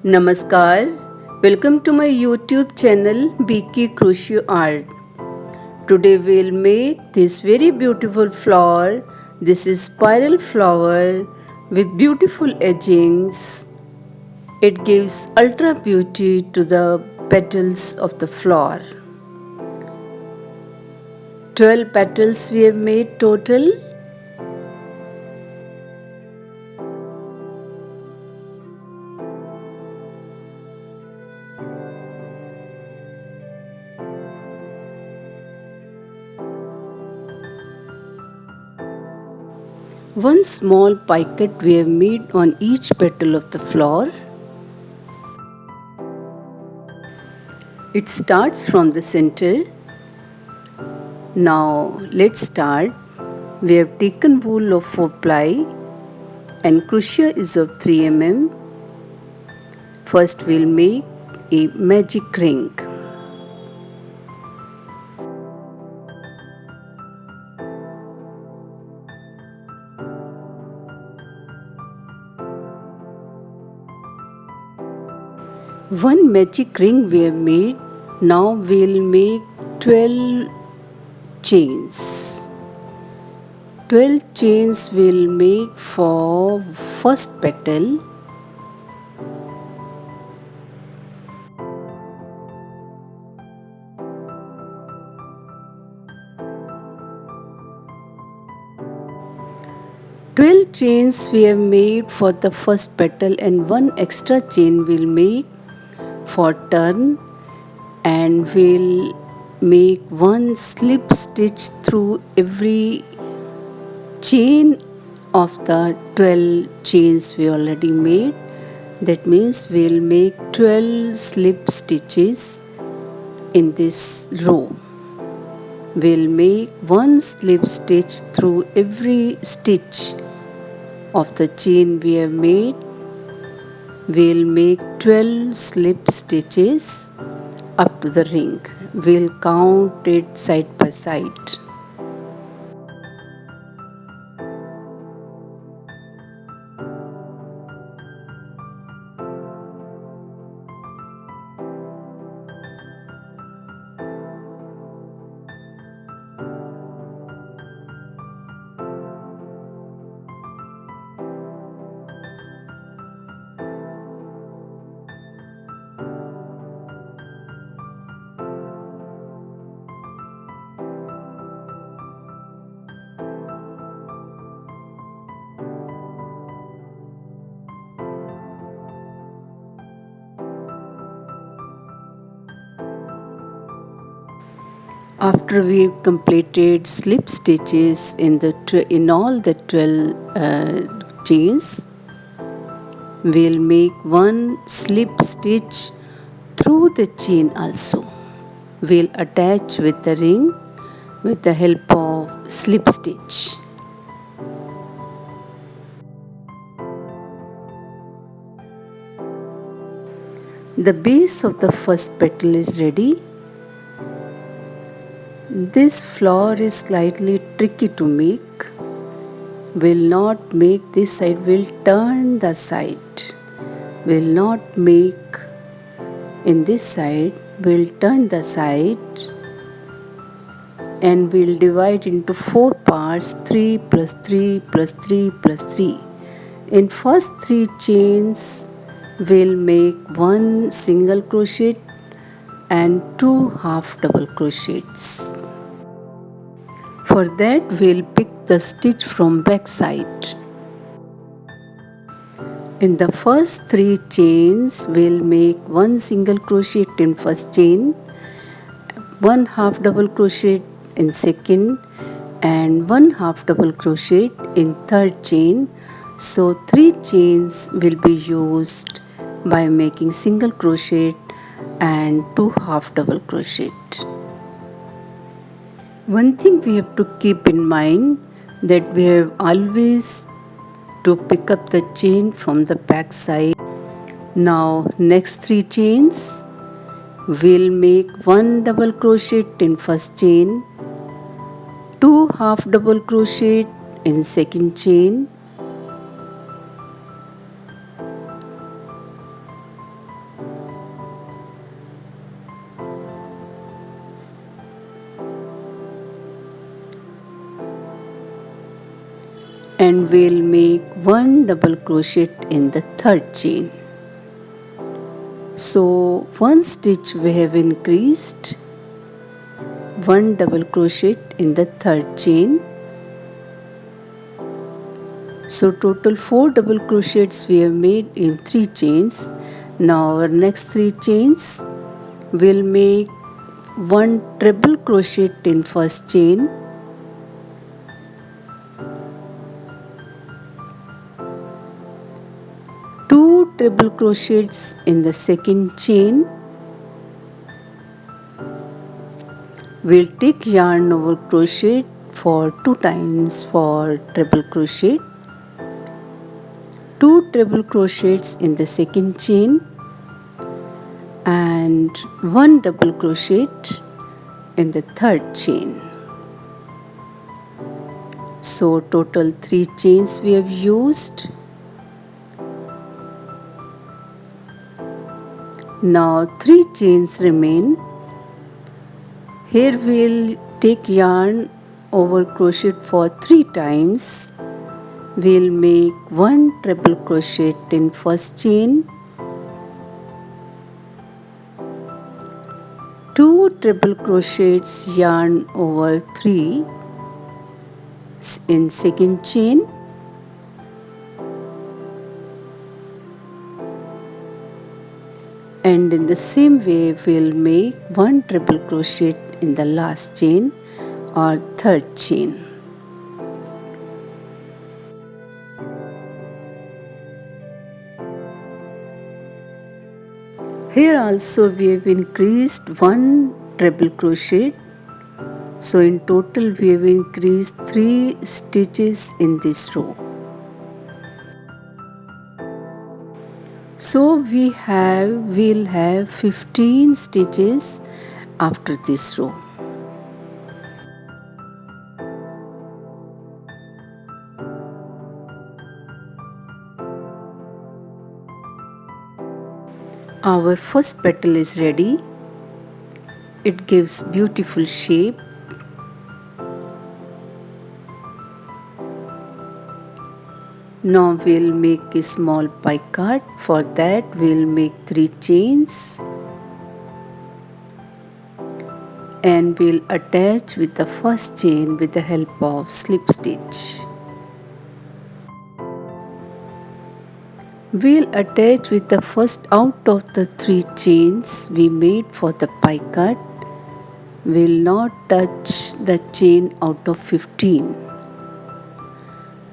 Namaskar. Welcome to my YouTube channel BK Crochet Art. Today we'll make this very beautiful flower. This is spiral flower with beautiful edgings. It gives ultra beauty to the petals of the flower. 12 petals we have made total. One small picot we have made on each petal of the flower. It starts from the center. Now let's start. We have taken wool of 4 ply and crochet is of 3 mm. First we'll make a magic ring. One magic ring we have made. Now we'll make 12 chains. 12 chains we'll make for first petal. Twelve chains we have made for the first petal and one extra chain we'll make for turn, and we'll make one slip stitch through every chain of the 12 chains we already made. That means we'll make 12 slip stitches in this row. We'll make one slip stitch through every stitch of the chain we have made. We'll make 12 slip stitches up to the ring. We'll count it side by side. After we've completed slip stitches in all the 12 chains, we'll make one slip stitch through the chain also. We'll attach with the ring with the help of slip stitch. The base of the first petal is ready. This flower is slightly tricky to make. We'll not make this side, we'll turn the side. We'll not make in this side, we'll turn the side and we'll divide into 4 parts, 3 plus 3 plus 3 plus 3. In first 3 chains, we'll make 1 single crochet and 2 half double crochets. For that we'll pick the stitch from back side. In the first 3 chains we'll make 1 single crochet in first chain, 1 half double crochet in second and 1 half double crochet in third chain. So 3 chains will be used by making single crochet and 2 half double crochet. One thing we have to keep in mind that we have always to pick up the chain from the back side. Now next 3 chains we'll make 1 double crochet in first chain, 2 half double crochet in second chain and we'll make one double crochet in the third chain. So one stitch we have increased, one double crochet in the third chain. So total 4 double crochets we have made in 3 chains. Now our next 3 chains will make 1 treble crochet in first chain, two treble crochets in the second chain. We'll take yarn over crochet for 2 times for treble crochet, 2 treble crochets in the second chain and 1 double crochet in the third chain. So total 3 chains we have used. Now 3 chains remain. Here we'll take yarn over crochet for 3 times. We'll make 1 treble crochet in first chain, 2 treble crochets yarn over 3 in second chain, and in the same way we'll make 1 treble crochet in the last chain or third chain. Here also we have increased 1 treble crochet. So in total we have increased 3 stitches in this row. So we'll have 15 stitches after this row. Our first petal is ready. It gives beautiful shape. Now we'll make a small picot. For that we'll make 3 chains and we'll attach with the first chain with the help of slip stitch. We'll attach with the first out of the 3 chains we made for the picot. We'll not touch the chain out of 15.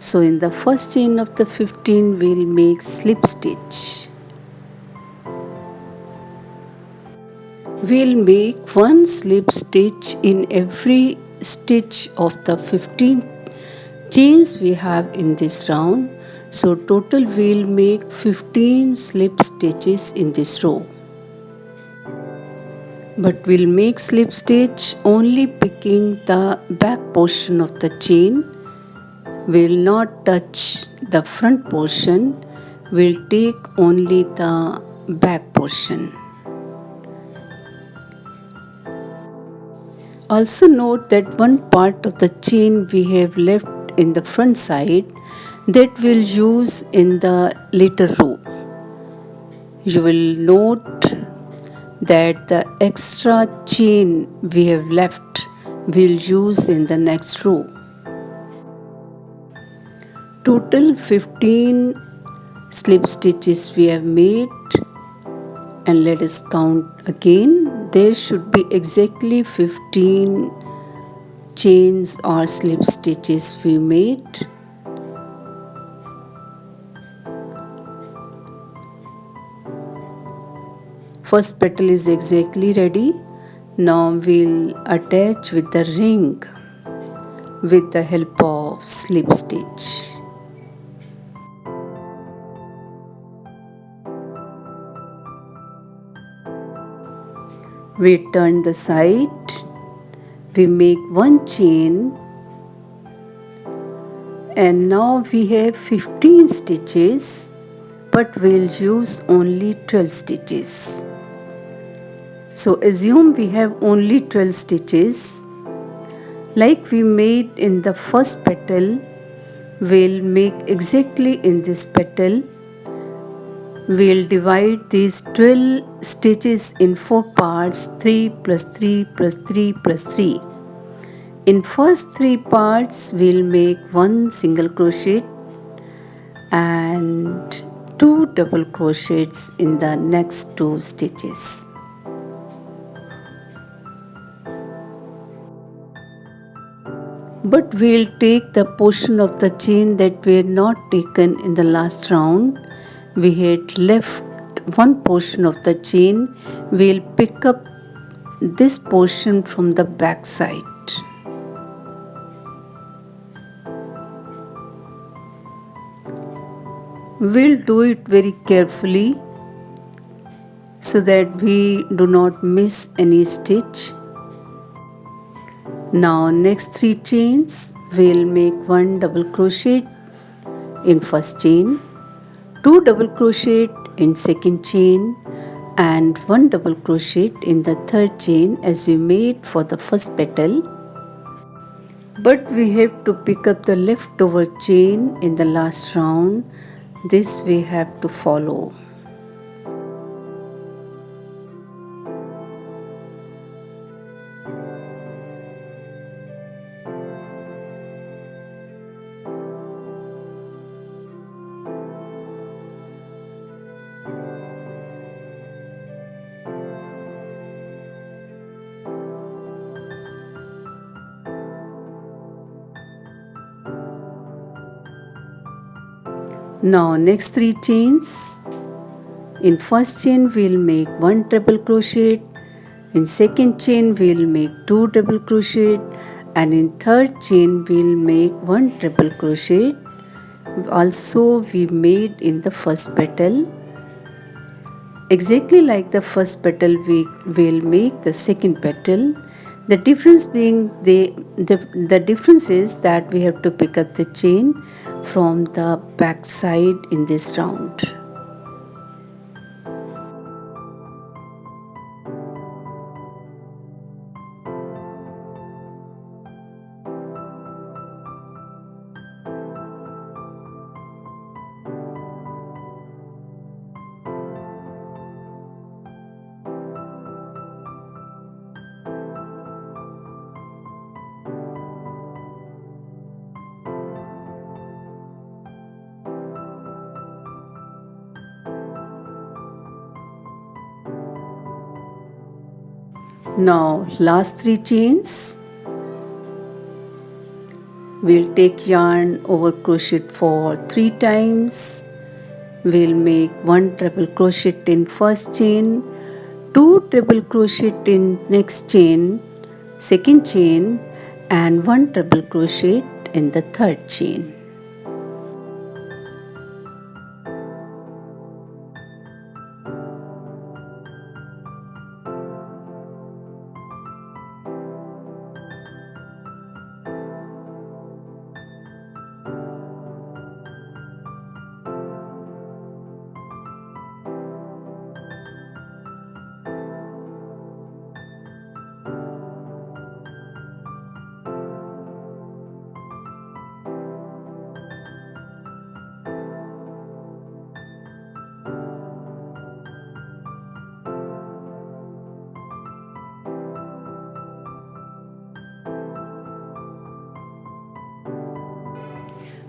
So in the first chain of the 15 we'll make slip stitch. We'll make 1 slip stitch in every stitch of the 15 chains we have in this round. So total we'll make 15 slip stitches in this row. But we'll make slip stitch only picking the back portion of the chain. We'll not touch the front portion. We'll take only the back portion. Also note that one part of the chain we have left in the front side that we'll use in the later row. You will note that the extra chain we have left we'll use in the next row. Total 15 slip stitches we have made, and let us count again. There should be exactly 15 chains or slip stitches we made. First petal is exactly ready. Now we'll attach with the ring with the help of slip stitch. We turn the side, we make 1 chain, and now we have 15 stitches, but we'll use only 12 stitches. So assume we have only 12 stitches. Like we made in the first petal, we'll make exactly in this petal. We'll divide these 12 stitches in 4 parts, 3 plus 3 plus 3 plus 3. In first 3 parts we'll make 1 single crochet and 2 double crochets in the next 2 stitches. But we'll take the portion of the chain that we had not taken in the last round. We had left one portion of the chain. We'll pick up this portion from the back side. We'll do it very carefully so that we do not miss any stitch. Now next 3 chains, we'll make 1 double crochet in first chain, 2 double crochet in second chain and 1 double crochet in the third chain as we made for the first petal. But we have to pick up the leftover chain in the last round. This we have to follow. Now next 3 chains. In first chain we'll make 1 treble crochet, in second chain we'll make 2 double crochet and in third chain we'll make 1 treble crochet. Also we made in the first petal. Exactly like the first petal we will make the second petal. The difference being the difference is that we have to pick up the chain from the back side in this round. Now last 3 chains, we'll take yarn over crochet for 3 times. We'll make 1 treble crochet in first chain, 2 treble crochet in next chain, second chain and 1 treble crochet in the third chain.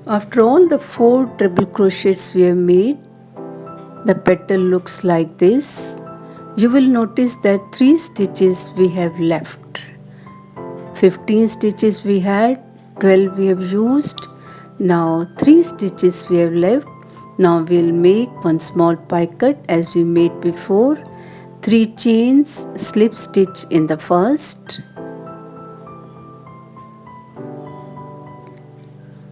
After all the 4 treble crochets we have made, the petal looks like this. You will notice that 3 stitches we have left. 15 stitches we had, 12 we have used. Now 3 stitches we have left. Now we'll make one small pie cut as we made before. 3 chains, slip stitch in the first.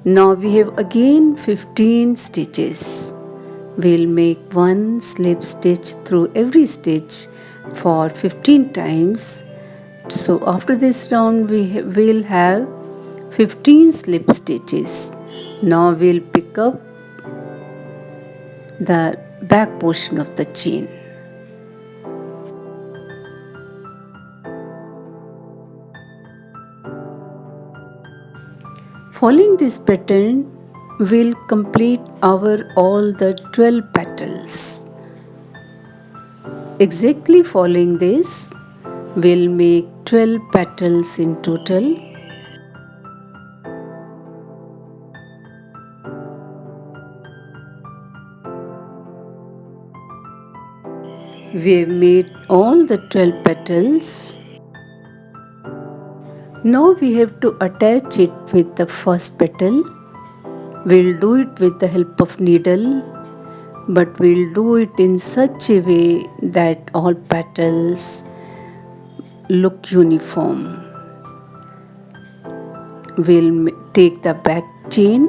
Now we have again 15 stitches. We'll make one slip stitch through every stitch for 15 times. So after this round we'll have 15 slip stitches. Now we'll pick up the back portion of the chain. Following this pattern, will complete our all the 12 petals. Exactly following this, we'll make 12 petals in total. We have made all the 12 petals. Now we have to attach it with the first petal. We'll do it with the help of needle, but we'll do it in such a way that all petals look uniform. We'll take the back chain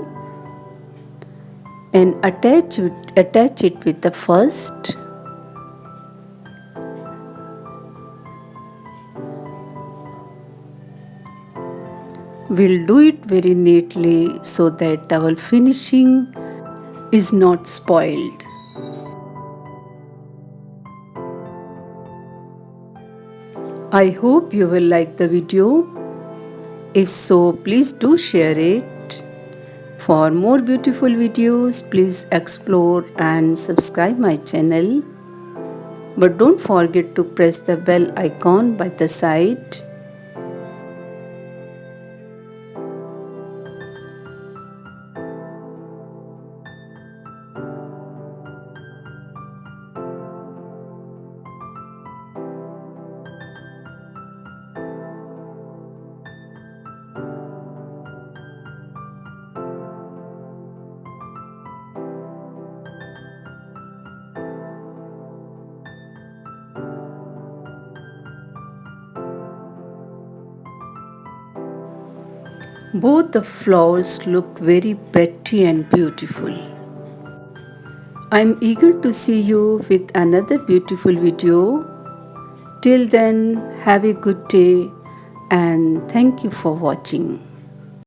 and attach it with the first. We'll do it very neatly so that our finishing is not spoiled. I hope you will like the video. If so, please do share it. For more beautiful videos, please explore and subscribe my channel. But don't forget to press the bell icon by the side. Both the flowers look very pretty and beautiful. I'm eager to see you with another beautiful video. Till then, have a good day and thank you for watching.